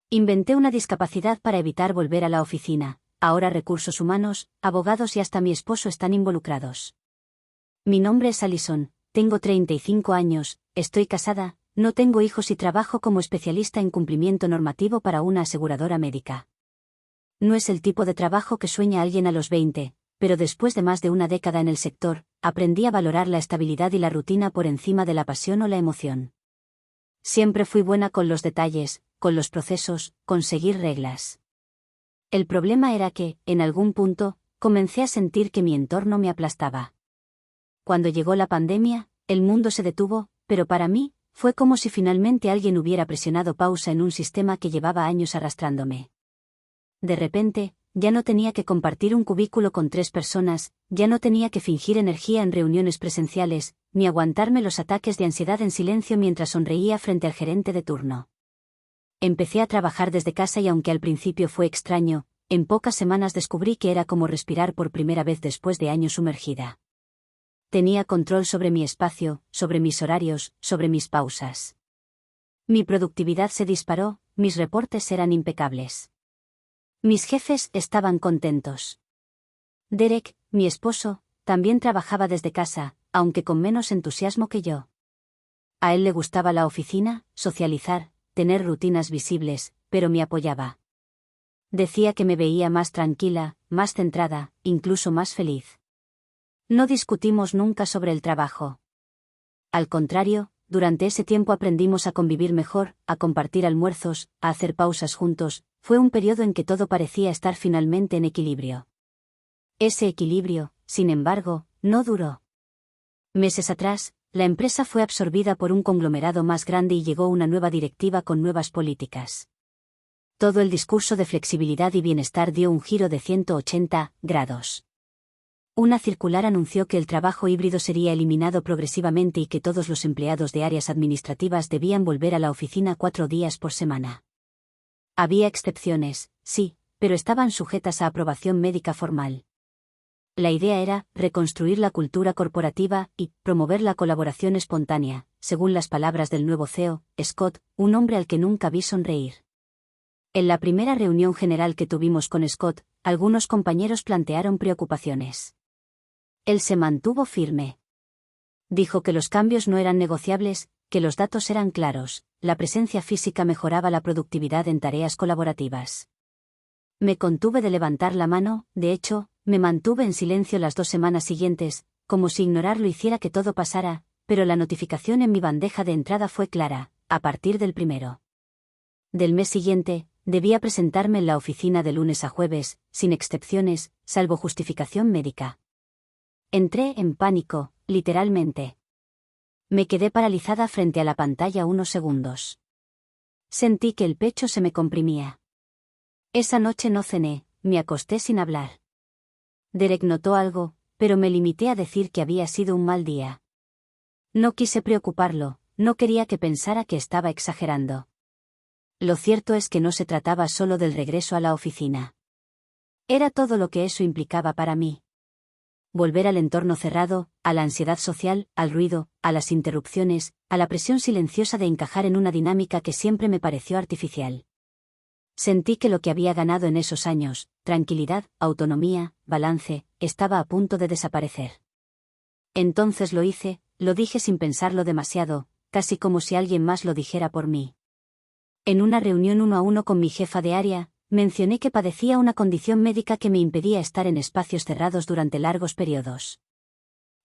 Inventé una discapacidad para evitar volver a la oficina. Ahora recursos humanos, abogados y hasta mi esposo están involucrados. Mi nombre es Alison, tengo 35 años, estoy casada, no tengo hijos y trabajo como especialista en cumplimiento normativo para una aseguradora médica. No es el tipo de trabajo que sueña alguien a los 20, pero después de más de una década en el sector, aprendí a valorar la estabilidad y la rutina por encima de la pasión o la emoción. Siempre fui buena con los detalles, con los procesos, con seguir reglas. El problema era que, en algún punto, comencé a sentir que mi entorno me aplastaba. Cuando llegó la pandemia, el mundo se detuvo, pero para mí, fue como si finalmente alguien hubiera presionado pausa en un sistema que llevaba años arrastrándome. De repente, ya no tenía que compartir un cubículo con 3 personas, ya no tenía que fingir energía en reuniones presenciales, ni aguantarme los ataques de ansiedad en silencio mientras sonreía frente al gerente de turno. Empecé a trabajar desde casa y aunque al principio fue extraño, en pocas semanas descubrí que era como respirar por primera vez después de años sumergida. Tenía control sobre mi espacio, sobre mis horarios, sobre mis pausas. Mi productividad se disparó, mis reportes eran impecables. Mis jefes estaban contentos. Derek, mi esposo, también trabajaba desde casa, aunque con menos entusiasmo que yo. A él le gustaba la oficina, socializar, tener rutinas visibles, pero me apoyaba. Decía que me veía más tranquila, más centrada, incluso más feliz. No discutimos nunca sobre el trabajo. Al contrario, durante ese tiempo aprendimos a convivir mejor, a compartir almuerzos, a hacer pausas juntos. Fue un periodo en que todo parecía estar finalmente en equilibrio. Ese equilibrio, sin embargo, no duró. Meses atrás, la empresa fue absorbida por un conglomerado más grande y llegó una nueva directiva con nuevas políticas. Todo el discurso de flexibilidad y bienestar dio un giro de 180 grados. Una circular anunció que el trabajo híbrido sería eliminado progresivamente y que todos los empleados de áreas administrativas debían volver a la oficina 4 días por semana. Había excepciones, sí, pero estaban sujetas a aprobación médica formal. La idea era reconstruir la cultura corporativa y promover la colaboración espontánea, según las palabras del nuevo CEO, Scott, un hombre al que nunca vi sonreír. En la primera reunión general que tuvimos con Scott, algunos compañeros plantearon preocupaciones. Él se mantuvo firme. Dijo que los cambios no eran negociables, que los datos eran claros, la presencia física mejoraba la productividad en tareas colaborativas. Me contuve de levantar la mano, de hecho, me mantuve en silencio las 2 semanas siguientes, como si ignorarlo hiciera que todo pasara, pero la notificación en mi bandeja de entrada fue clara, a partir del 1. Del mes siguiente, debía presentarme en la oficina de lunes a jueves, sin excepciones, salvo justificación médica. Entré en pánico, literalmente. Me quedé paralizada frente a la pantalla unos segundos. Sentí que el pecho se me comprimía. Esa noche no cené, me acosté sin hablar. Derek notó algo, pero me limité a decir que había sido un mal día. No quise preocuparlo, no quería que pensara que estaba exagerando. Lo cierto es que no se trataba solo del regreso a la oficina. Era todo lo que eso implicaba para mí. Volver al entorno cerrado, a la ansiedad social, al ruido, a las interrupciones, a la presión silenciosa de encajar en una dinámica que siempre me pareció artificial. Sentí que lo que había ganado en esos años, tranquilidad, autonomía, balance, estaba a punto de desaparecer. Entonces lo hice, lo dije sin pensarlo demasiado, casi como si alguien más lo dijera por mí. En una reunión 1 a 1 con mi jefa de área, mencioné que padecía una condición médica que me impedía estar en espacios cerrados durante largos periodos.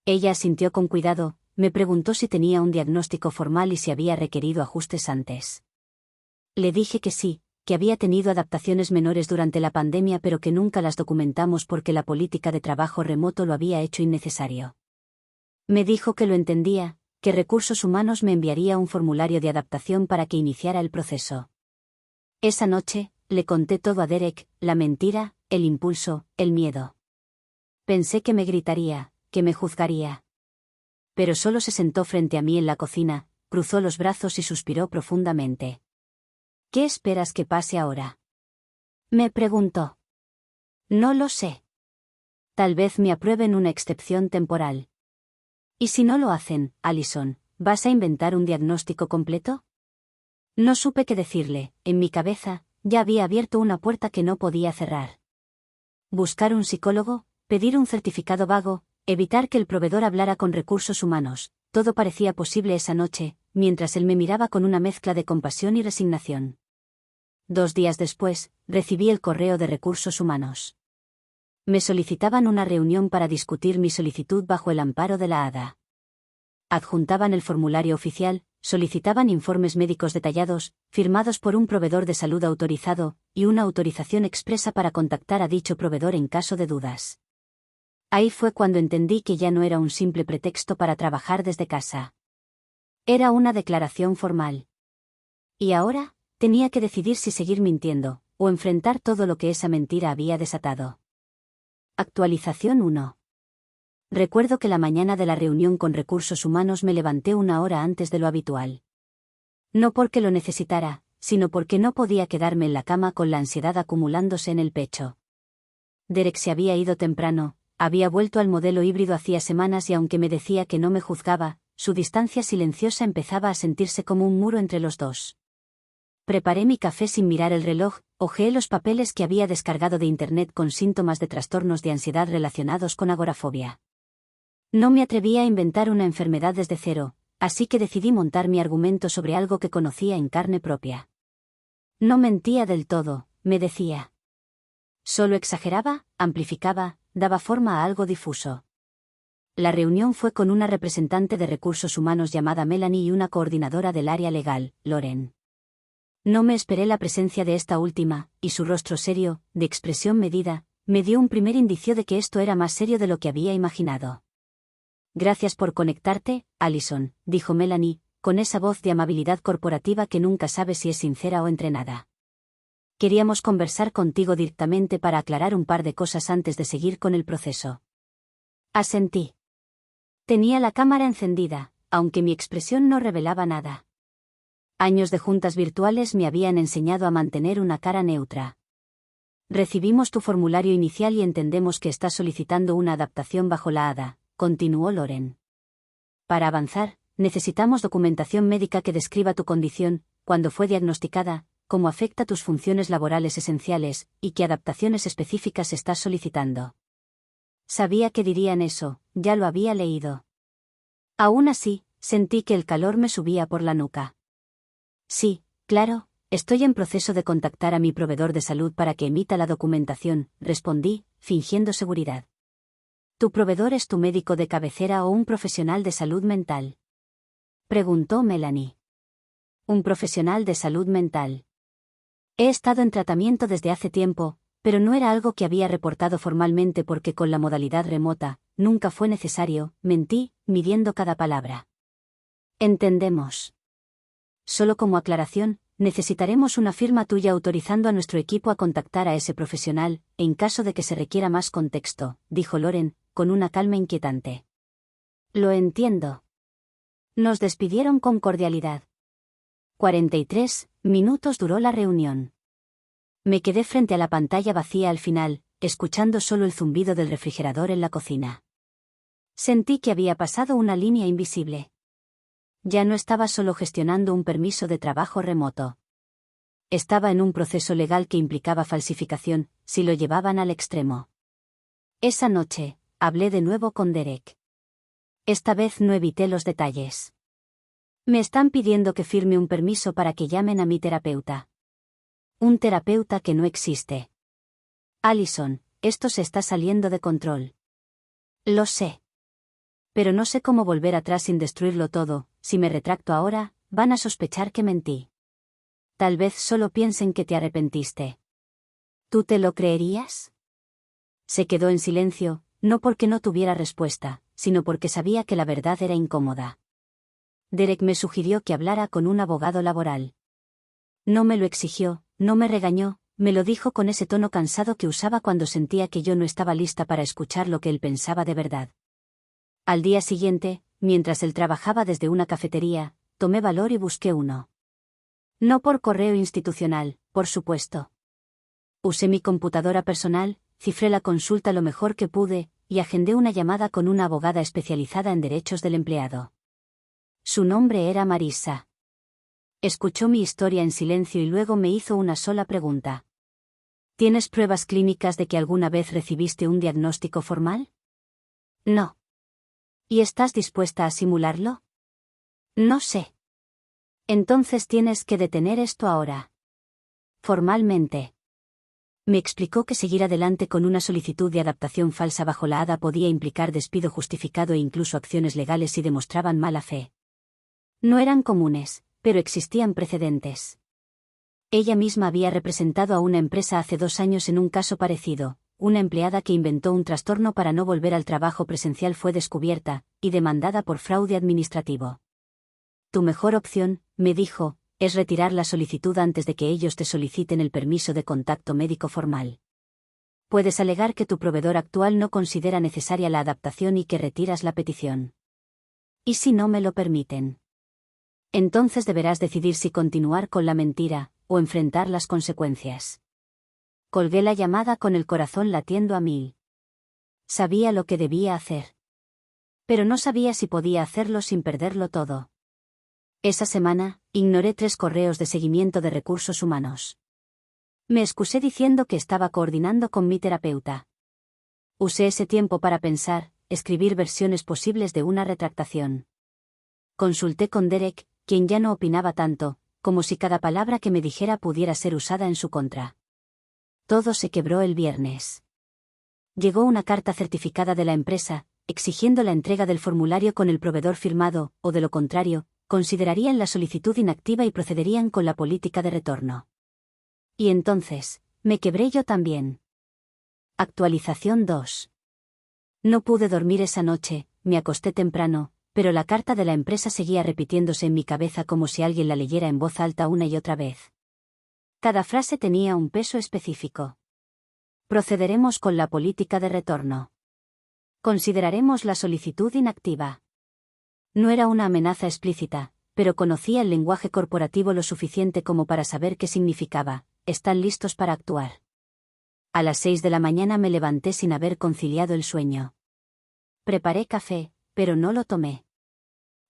Ella asintió con cuidado, me preguntó si tenía un diagnóstico formal y si había requerido ajustes antes. Le dije que sí, que había tenido adaptaciones menores durante la pandemia pero que nunca las documentamos porque la política de trabajo remoto lo había hecho innecesario. Me dijo que lo entendía, que Recursos Humanos me enviaría un formulario de adaptación para que iniciara el proceso. Esa noche, le conté todo a Derek, la mentira, el impulso, el miedo. Pensé que me gritaría, que me juzgaría. Pero solo se sentó frente a mí en la cocina, cruzó los brazos y suspiró profundamente. ¿Qué esperas que pase ahora? Me preguntó. No lo sé. Tal vez me aprueben una excepción temporal. ¿Y si no lo hacen, Alison, vas a inventar un diagnóstico completo? No supe qué decirle, en mi cabeza, ya había abierto una puerta que no podía cerrar. Buscar un psicólogo, pedir un certificado vago, evitar que el proveedor hablara con recursos humanos, todo parecía posible esa noche, mientras él me miraba con una mezcla de compasión y resignación. 2 días después, recibí el correo de recursos humanos. Me solicitaban una reunión para discutir mi solicitud bajo el amparo de la ADA. Adjuntaban el formulario oficial, solicitaban informes médicos detallados, firmados por un proveedor de salud autorizado, y una autorización expresa para contactar a dicho proveedor en caso de dudas. Ahí fue cuando entendí que ya no era un simple pretexto para trabajar desde casa. Era una declaración formal. Y ahora, tenía que decidir si seguir mintiendo, o enfrentar todo lo que esa mentira había desatado. Actualización 1. Recuerdo que la mañana de la reunión con recursos humanos me levanté 1 hora antes de lo habitual. No porque lo necesitara, sino porque no podía quedarme en la cama con la ansiedad acumulándose en el pecho. Derek se había ido temprano, había vuelto al modelo híbrido hacía semanas y aunque me decía que no me juzgaba, su distancia silenciosa empezaba a sentirse como un muro entre los dos. Preparé mi café sin mirar el reloj, hojeé los papeles que había descargado de internet con síntomas de trastornos de ansiedad relacionados con agorafobia. No me atrevía a inventar una enfermedad desde cero, así que decidí montar mi argumento sobre algo que conocía en carne propia. No mentía del todo, me decía. Solo exageraba, amplificaba, daba forma a algo difuso. La reunión fue con una representante de recursos humanos llamada Melanie y una coordinadora del área legal, Lauren. No me esperé la presencia de esta última, y su rostro serio, de expresión medida, me dio un primer indicio de que esto era más serio de lo que había imaginado. Gracias por conectarte, Allison, dijo Melanie, con esa voz de amabilidad corporativa que nunca sabe si es sincera o entrenada. Queríamos conversar contigo directamente para aclarar un par de cosas antes de seguir con el proceso. Asentí. Tenía la cámara encendida, aunque mi expresión no revelaba nada. Años de juntas virtuales me habían enseñado a mantener una cara neutra. Recibimos tu formulario inicial y entendemos que estás solicitando una adaptación bajo la ADA, continuó Lauren. Para avanzar, necesitamos documentación médica que describa tu condición, cuándo fue diagnosticada, cómo afecta tus funciones laborales esenciales, y qué adaptaciones específicas estás solicitando. Sabía que dirían eso, ya lo había leído. Aún así, sentí que el calor me subía por la nuca. Sí, claro, estoy en proceso de contactar a mi proveedor de salud para que emita la documentación, respondí, fingiendo seguridad. ¿Tu proveedor es tu médico de cabecera o un profesional de salud mental?, preguntó Melanie. Un profesional de salud mental. He estado en tratamiento desde hace tiempo, pero no era algo que había reportado formalmente porque con la modalidad remota, nunca fue necesario, mentí, midiendo cada palabra. Entendemos. Solo como aclaración, necesitaremos una firma tuya autorizando a nuestro equipo a contactar a ese profesional, en caso de que se requiera más contexto, dijo Lauren, con una calma inquietante. Lo entiendo. Nos despidieron con cordialidad. 43 minutos duró la reunión. Me quedé frente a la pantalla vacía al final, escuchando solo el zumbido del refrigerador en la cocina. Sentí que había pasado una línea invisible. Ya no estaba solo gestionando un permiso de trabajo remoto. Estaba en un proceso legal que implicaba falsificación, si lo llevaban al extremo. Esa noche, hablé de nuevo con Derek. Esta vez no evité los detalles. Me están pidiendo que firme un permiso para que llamen a mi terapeuta. Un terapeuta que no existe. Allison, esto se está saliendo de control. Lo sé. Pero no sé cómo volver atrás sin destruirlo todo. Si me retracto ahora, van a sospechar que mentí. Tal vez solo piensen que te arrepentiste. ¿Tú te lo creerías? Se quedó en silencio, no porque no tuviera respuesta, sino porque sabía que la verdad era incómoda. Derek me sugirió que hablara con un abogado laboral. No me lo exigió, no me regañó, me lo dijo con ese tono cansado que usaba cuando sentía que yo no estaba lista para escuchar lo que él pensaba de verdad. Al día siguiente, mientras él trabajaba desde una cafetería, tomé valor y busqué uno. No por correo institucional, por supuesto. Usé mi computadora personal, cifré la consulta lo mejor que pude, y agendé una llamada con una abogada especializada en derechos del empleado. Su nombre era Marissa. Escuchó mi historia en silencio y luego me hizo una sola pregunta. ¿Tienes pruebas clínicas de que alguna vez recibiste un diagnóstico formal? No. ¿Y estás dispuesta a simularlo? No sé. Entonces tienes que detener esto ahora. Formalmente. Me explicó que seguir adelante con una solicitud de adaptación falsa bajo la ADA podía implicar despido justificado e incluso acciones legales si demostraban mala fe. No eran comunes, pero existían precedentes. Ella misma había representado a una empresa hace 2 años en un caso parecido. Una empleada que inventó un trastorno para no volver al trabajo presencial fue descubierta y demandada por fraude administrativo. Tu mejor opción, me dijo, es retirar la solicitud antes de que ellos te soliciten el permiso de contacto médico formal. Puedes alegar que tu proveedor actual no considera necesaria la adaptación y que retiras la petición. ¿Y si no me lo permiten? Entonces deberás decidir si continuar con la mentira o enfrentar las consecuencias. Colgué la llamada con el corazón latiendo a 1000. Sabía lo que debía hacer. Pero no sabía si podía hacerlo sin perderlo todo. Esa semana, ignoré 3 correos de seguimiento de recursos humanos. Me excusé diciendo que estaba coordinando con mi terapeuta. Usé ese tiempo para pensar, escribir versiones posibles de una retractación. Consulté con Derek, quien ya no opinaba tanto, como si cada palabra que me dijera pudiera ser usada en su contra. Todo se quebró el viernes. Llegó una carta certificada de la empresa, exigiendo la entrega del formulario con el proveedor firmado, o de lo contrario, considerarían la solicitud inactiva y procederían con la política de retorno. Y entonces, me quebré yo también. Actualización 2. No pude dormir esa noche, me acosté temprano, pero la carta de la empresa seguía repitiéndose en mi cabeza como si alguien la leyera en voz alta una y otra vez. Cada frase tenía un peso específico. Procederemos con la política de retorno. Consideraremos la solicitud inactiva. No era una amenaza explícita, pero conocía el lenguaje corporativo lo suficiente como para saber qué significaba. Están listos para actuar. A las 6 de la mañana me levanté sin haber conciliado el sueño. Preparé café, pero no lo tomé.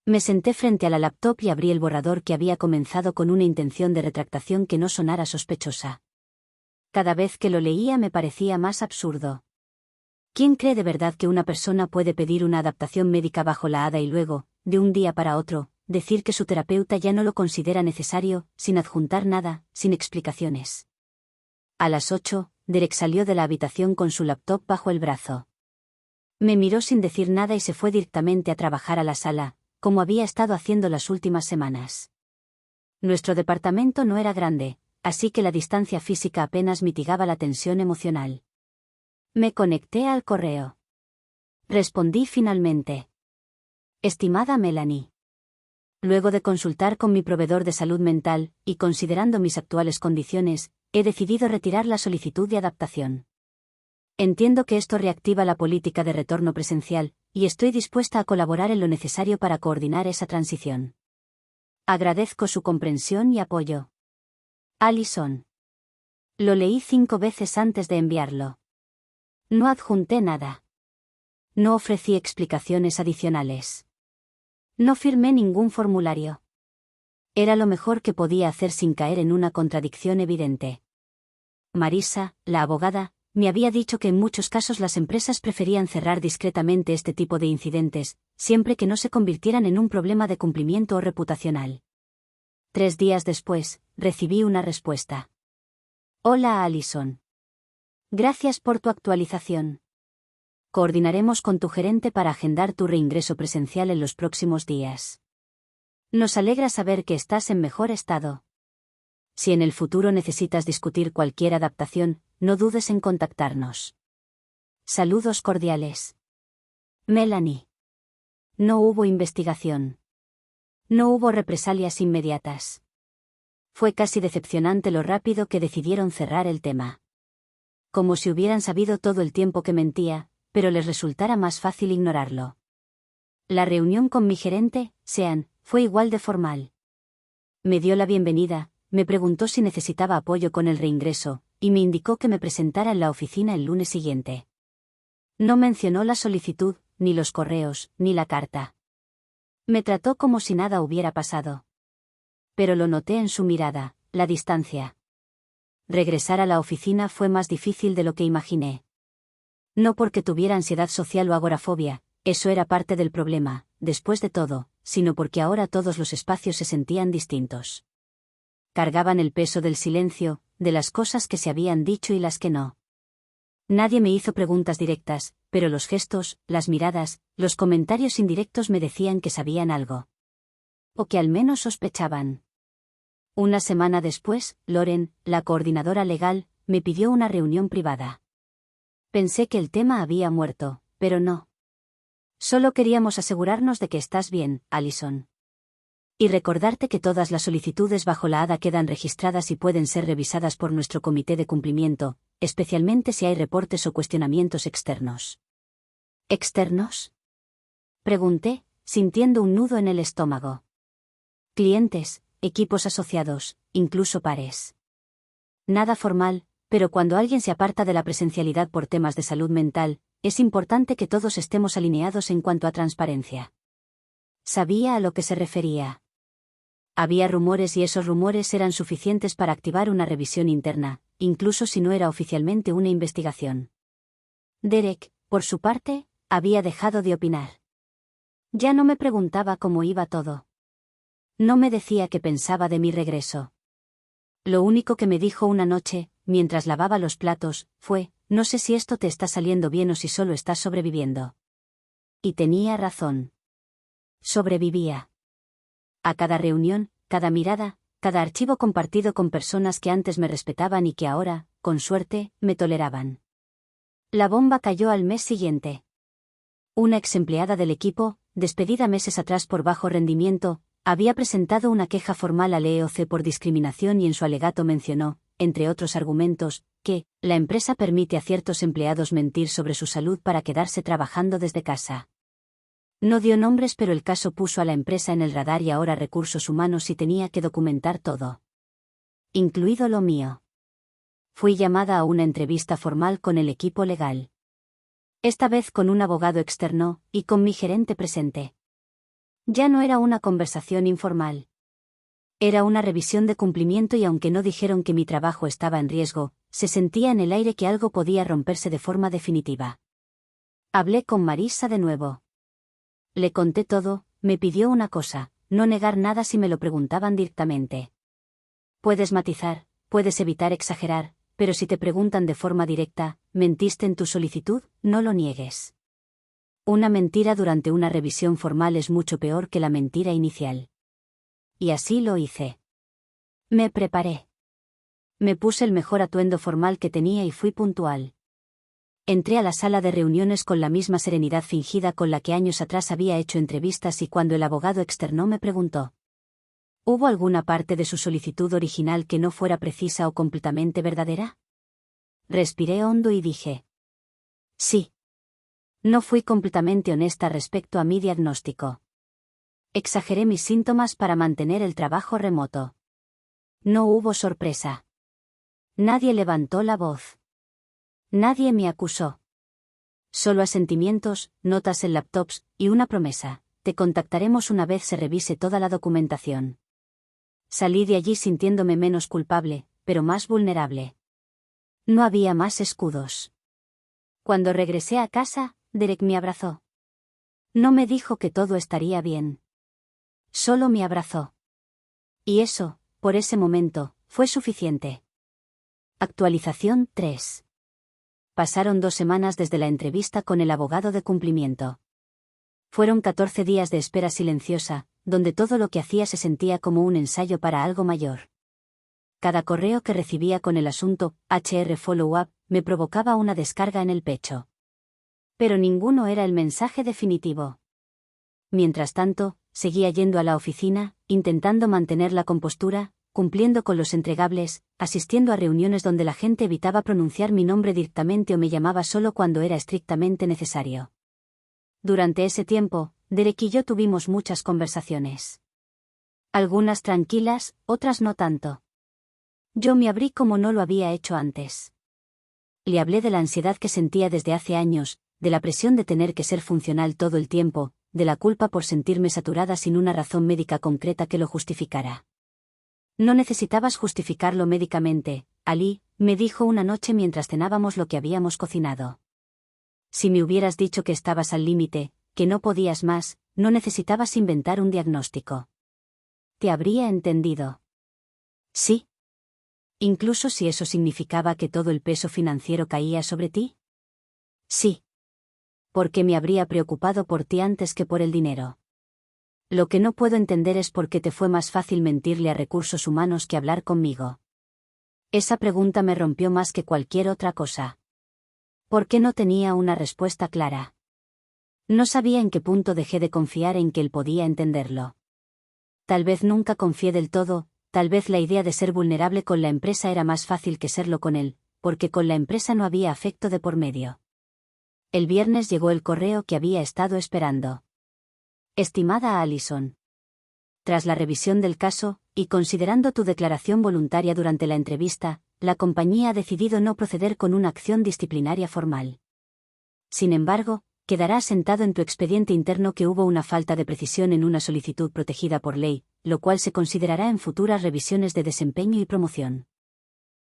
Me senté frente a la laptop y abrí el borrador que había comenzado con una intención de retractación que no sonara sospechosa. Cada vez que lo leía me parecía más absurdo. ¿Quién cree de verdad que una persona puede pedir una adaptación médica bajo la ADA y luego, de un día para otro, decir que su terapeuta ya no lo considera necesario, sin adjuntar nada, sin explicaciones? A las 8, Derek salió de la habitación con su laptop bajo el brazo. Me miró sin decir nada y se fue directamente a trabajar a la sala, como había estado haciendo las últimas semanas. Nuestro departamento no era grande, así que la distancia física apenas mitigaba la tensión emocional. Me conecté al correo. Respondí finalmente. Estimada Melanie. Luego de consultar con mi proveedor de salud mental, y considerando mis actuales condiciones, he decidido retirar la solicitud de adaptación. Entiendo que esto reactiva la política de retorno presencial, y estoy dispuesta a colaborar en lo necesario para coordinar esa transición. Agradezco su comprensión y apoyo. Allison. Lo leí 5 veces antes de enviarlo. No adjunté nada. No ofrecí explicaciones adicionales. No firmé ningún formulario. Era lo mejor que podía hacer sin caer en una contradicción evidente. Marisa, la abogada, me había dicho que en muchos casos las empresas preferían cerrar discretamente este tipo de incidentes, siempre que no se convirtieran en un problema de cumplimiento o reputacional. 3 días después, recibí una respuesta. Hola Allison. Gracias por tu actualización. Coordinaremos con tu gerente para agendar tu reingreso presencial en los próximos días. Nos alegra saber que estás en mejor estado. Si en el futuro necesitas discutir cualquier adaptación, no dudes en contactarnos. Saludos cordiales. Melanie. No hubo investigación. No hubo represalias inmediatas. Fue casi decepcionante lo rápido que decidieron cerrar el tema. Como si hubieran sabido todo el tiempo que mentía, pero les resultara más fácil ignorarlo. La reunión con mi gerente, Sean, fue igual de formal. Me dio la bienvenida, me preguntó si necesitaba apoyo con el reingreso, y me indicó que me presentara en la oficina el lunes siguiente. No mencionó la solicitud, ni los correos, ni la carta. Me trató como si nada hubiera pasado. Pero lo noté en su mirada, la distancia. Regresar a la oficina fue más difícil de lo que imaginé. No porque tuviera ansiedad social o agorafobia, eso era parte del problema, después de todo, sino porque ahora todos los espacios se sentían distintos. Cargaban el peso del silencio, de las cosas que se habían dicho y las que no. Nadie me hizo preguntas directas, pero los gestos, las miradas, los comentarios indirectos me decían que sabían algo. O que al menos sospechaban. Una semana después, Loren, la coordinadora legal, me pidió una reunión privada. Pensé que el tema había muerto, pero no. Solo queríamos asegurarnos de que estás bien, Allison. Y recordarte que todas las solicitudes bajo la ADA quedan registradas y pueden ser revisadas por nuestro comité de cumplimiento, especialmente si hay reportes o cuestionamientos externos. ¿Externos? Pregunté, sintiendo un nudo en el estómago. Clientes, equipos asociados, incluso pares. Nada formal, pero cuando alguien se aparta de la presencialidad por temas de salud mental, es importante que todos estemos alineados en cuanto a transparencia. Sabía a lo que se refería. Había rumores y esos rumores eran suficientes para activar una revisión interna, incluso si no era oficialmente una investigación. Derek, por su parte, había dejado de opinar. Ya no me preguntaba cómo iba todo. No me decía qué pensaba de mi regreso. Lo único que me dijo una noche, mientras lavaba los platos, fue: no sé si esto te está saliendo bien o si solo estás sobreviviendo. Y tenía razón. Sobrevivía. A cada reunión, cada mirada, cada archivo compartido con personas que antes me respetaban y que ahora, con suerte, me toleraban. La bomba cayó al mes siguiente. Una ex empleada del equipo, despedida meses atrás por bajo rendimiento, había presentado una queja formal al EEOC por discriminación y en su alegato mencionó, entre otros argumentos, que la empresa permite a ciertos empleados mentir sobre su salud para quedarse trabajando desde casa. No dio nombres, pero el caso puso a la empresa en el radar y ahora Recursos Humanos sí tenía que documentar todo. Incluido lo mío. Fui llamada a una entrevista formal con el equipo legal. Esta vez con un abogado externo, y con mi gerente presente. Ya no era una conversación informal. Era una revisión de cumplimiento y aunque no dijeron que mi trabajo estaba en riesgo, se sentía en el aire que algo podía romperse de forma definitiva. Hablé con Marisa de nuevo. Le conté todo, me pidió una cosa: no negar nada si me lo preguntaban directamente. Puedes matizar, puedes evitar exagerar, pero si te preguntan de forma directa, ¿mentiste en tu solicitud?, no lo niegues. Una mentira durante una revisión formal es mucho peor que la mentira inicial. Y así lo hice. Me preparé. Me puse el mejor atuendo formal que tenía y fui puntual. Entré a la sala de reuniones con la misma serenidad fingida con la que años atrás había hecho entrevistas y cuando el abogado externo me preguntó: ¿hubo alguna parte de su solicitud original que no fuera precisa o completamente verdadera? Respiré hondo y dije: sí. No fui completamente honesta respecto a mi diagnóstico. Exageré mis síntomas para mantener el trabajo remoto. No hubo sorpresa. Nadie levantó la voz. Nadie me acusó. Solo asentimientos, notas en laptops, y una promesa: te contactaremos una vez se revise toda la documentación. Salí de allí sintiéndome menos culpable, pero más vulnerable. No había más escudos. Cuando regresé a casa, Derek me abrazó. No me dijo que todo estaría bien. Solo me abrazó. Y eso, por ese momento, fue suficiente. Actualización 3. Pasaron 2 semanas desde la entrevista con el abogado de cumplimiento. Fueron 14 días de espera silenciosa, donde todo lo que hacía se sentía como un ensayo para algo mayor. Cada correo que recibía con el asunto HR Follow-up me provocaba una descarga en el pecho. Pero ninguno era el mensaje definitivo. Mientras tanto, seguía yendo a la oficina, intentando mantener la compostura, cumpliendo con los entregables, asistiendo a reuniones donde la gente evitaba pronunciar mi nombre directamente o me llamaba solo cuando era estrictamente necesario. Durante ese tiempo, Derek y yo tuvimos muchas conversaciones. Algunas tranquilas, otras no tanto. Yo me abrí como no lo había hecho antes. Le hablé de la ansiedad que sentía desde hace años, de la presión de tener que ser funcional todo el tiempo, de la culpa por sentirme saturada sin una razón médica concreta que lo justificara. No necesitabas justificarlo médicamente, Ali, me dijo una noche mientras cenábamos lo que habíamos cocinado. Si me hubieras dicho que estabas al límite, que no podías más, no necesitabas inventar un diagnóstico. Te habría entendido. Sí. Incluso si eso significaba que todo el peso financiero caía sobre ti. Sí. Porque me habría preocupado por ti antes que por el dinero. Lo que no puedo entender es por qué te fue más fácil mentirle a recursos humanos que hablar conmigo. Esa pregunta me rompió más que cualquier otra cosa. ¿Por qué no tenía una respuesta clara? No sabía en qué punto dejé de confiar en que él podía entenderlo. Tal vez nunca confié del todo, tal vez la idea de ser vulnerable con la empresa era más fácil que serlo con él, porque con la empresa no había afecto de por medio. El viernes llegó el correo que había estado esperando. Estimada Allison. Tras la revisión del caso, y considerando tu declaración voluntaria durante la entrevista, la compañía ha decidido no proceder con una acción disciplinaria formal. Sin embargo, quedará asentado en tu expediente interno que hubo una falta de precisión en una solicitud protegida por ley, lo cual se considerará en futuras revisiones de desempeño y promoción.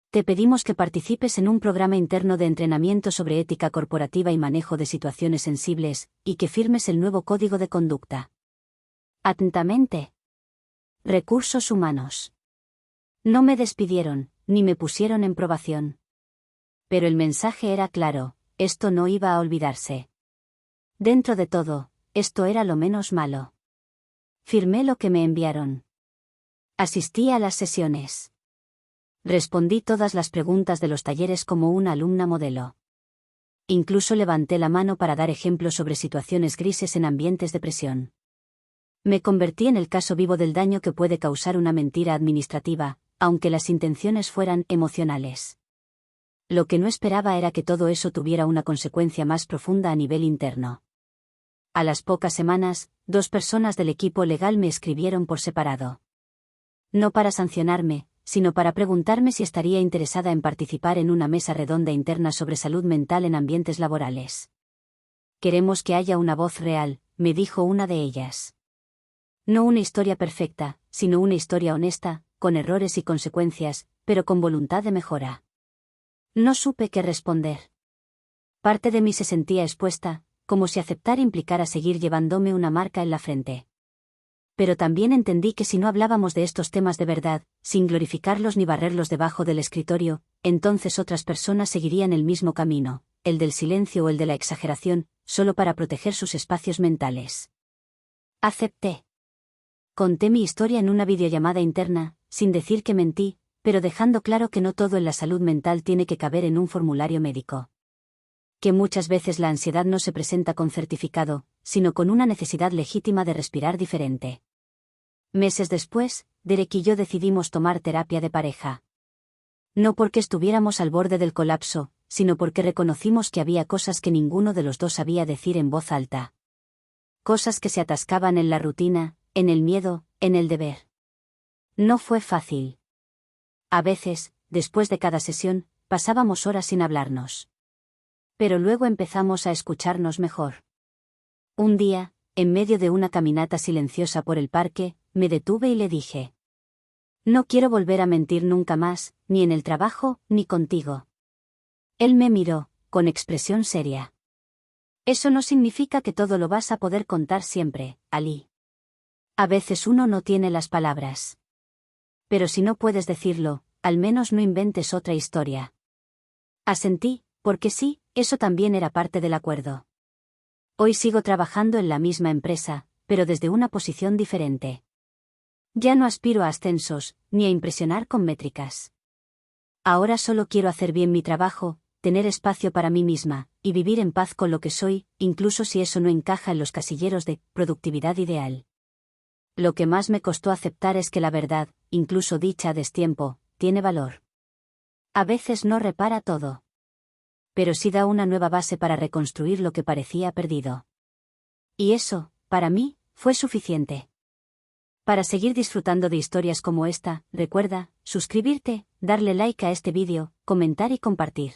Te pedimos que participes en un programa interno de entrenamiento sobre ética corporativa y manejo de situaciones sensibles, y que firmes el nuevo código de conducta. Atentamente. Recursos humanos. No me despidieron, ni me pusieron en probación. Pero el mensaje era claro, esto no iba a olvidarse. Dentro de todo, esto era lo menos malo. Firmé lo que me enviaron. Asistí a las sesiones. Respondí todas las preguntas de los talleres como una alumna modelo. Incluso levanté la mano para dar ejemplos sobre situaciones grises en ambientes de presión. Me convertí en el caso vivo del daño que puede causar una mentira administrativa, aunque las intenciones fueran emocionales. Lo que no esperaba era que todo eso tuviera una consecuencia más profunda a nivel interno. A las pocas semanas, 2 personas del equipo legal me escribieron por separado. No para sancionarme, sino para preguntarme si estaría interesada en participar en una mesa redonda interna sobre salud mental en ambientes laborales. Queremos que haya una voz real, me dijo una de ellas. No una historia perfecta, sino una historia honesta, con errores y consecuencias, pero con voluntad de mejora. No supe qué responder. Parte de mí se sentía expuesta, como si aceptar implicara seguir llevándome una marca en la frente. Pero también entendí que si no hablábamos de estos temas de verdad, sin glorificarlos ni barrerlos debajo del escritorio, entonces otras personas seguirían el mismo camino, el del silencio o el de la exageración, solo para proteger sus espacios mentales. Acepté. Conté mi historia en una videollamada interna, sin decir que mentí, pero dejando claro que no todo en la salud mental tiene que caber en un formulario médico. Que muchas veces la ansiedad no se presenta con certificado, sino con una necesidad legítima de respirar diferente. Meses después, Derek y yo decidimos tomar terapia de pareja. No porque estuviéramos al borde del colapso, sino porque reconocimos que había cosas que ninguno de los dos sabía decir en voz alta. Cosas que se atascaban en la rutina, en el miedo, en el deber. No fue fácil. A veces, después de cada sesión, pasábamos horas sin hablarnos. Pero luego empezamos a escucharnos mejor. Un día, en medio de una caminata silenciosa por el parque, me detuve y le dije: no quiero volver a mentir nunca más, ni en el trabajo, ni contigo. Él me miró, con expresión seria. Eso no significa que todo lo vas a poder contar siempre, Ali. A veces uno no tiene las palabras. Pero si no puedes decirlo, al menos no inventes otra historia. Asentí, porque sí, eso también era parte del acuerdo. Hoy sigo trabajando en la misma empresa, pero desde una posición diferente. Ya no aspiro a ascensos, ni a impresionar con métricas. Ahora solo quiero hacer bien mi trabajo, tener espacio para mí misma, y vivir en paz con lo que soy, incluso si eso no encaja en los casilleros de productividad ideal. Lo que más me costó aceptar es que la verdad, incluso dicha a destiempo, tiene valor. A veces no repara todo. Pero sí da una nueva base para reconstruir lo que parecía perdido. Y eso, para mí, fue suficiente. Para seguir disfrutando de historias como esta, recuerda, suscribirte, darle like a este vídeo, comentar y compartir.